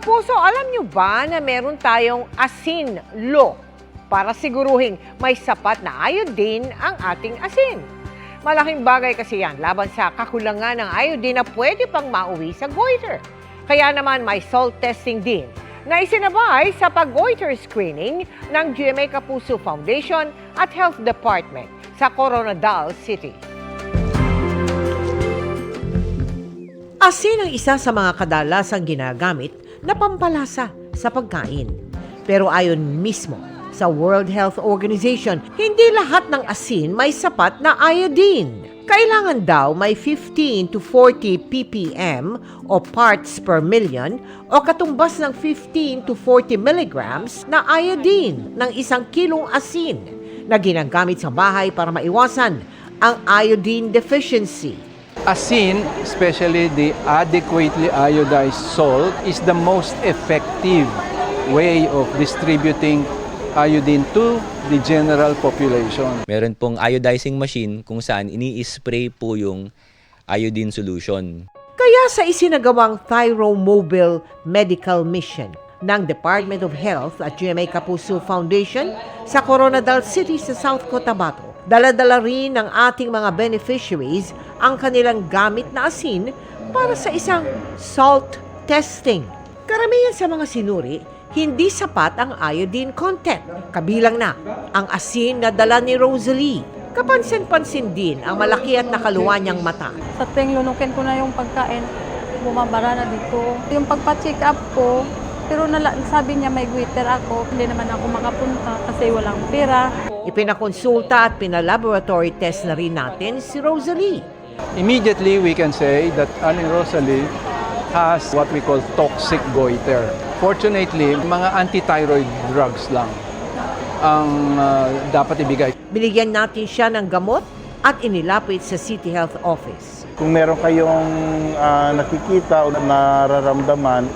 Kapuso, alam nyo ba na meron tayong asin law para siguruhing may sapat na iodine ang ating asin? Malaking bagay kasi yan laban sa kakulangan ng iodine na pwede pang mauwi sa goiter. Kaya naman may salt testing din na isinabay sa pag-goiter screening ng GMA Kapuso Foundation at Health Department sa Coronadal City. Asin ang isa sa mga kadalasang ginagamit na pampalasa sa pagkain. Pero ayon mismo sa World Health Organization, hindi lahat ng asin may sapat na iodine. Kailangan daw may 15 to 40 ppm o parts per million o katumbas ng 15 to 40 milligrams na iodine ng 1 kilong asin na ginagamit sa bahay para maiwasan ang iodine deficiency. Asin, especially the adequately iodized salt, is the most effective way of distributing iodine to the general population. Meron pong iodizing machine kung saan ini-spray po yung iodine solution. Kaya sa isinagawang Thyromobile Medical Mission ng Department of Health at GMA Kapuso Foundation sa Coronadal City sa South Cotabato, dala-dala rin ng ating mga beneficiaries ang kanilang gamit na asin para sa isang salt testing. Karamihan sa mga sinuri, hindi sapat ang iodine content. Kabilang na ang asin na dala ni Rosalie. Kapansin-pansin din ang malaki at nakaluwa niyang mata. Sa tuwing lunukin ko na yung pagkain, bumabara na dito. Yung pagpa-check up ko, pero sabi niya may goiter ako. Hindi naman ako makapunta kasi walang pera. Ipinakonsulta at pinalaboratory test na rin natin si Rosalie. Immediately, we can say that Aling Rosalie has what we call toxic goiter. Fortunately, mga anti-thyroid drugs lang ang dapat ibigay. Binigyan natin siya ng gamot at inilapit sa City Health Office. Kung meron kayong nakikita o nararamdaman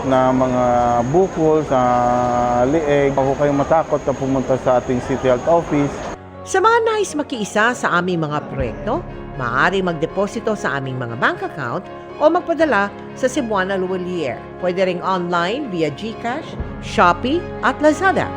na mga bukol sa lieg, huwag kayong matakot na pumunta sa ating City Health Office. Sa mga nais makiisa sa aming mga proyekto, maaari magdeposito sa aming mga bank account o magpadala sa Cebuana Luwalier. Pwede ring online via GCash, Shopee at Lazada.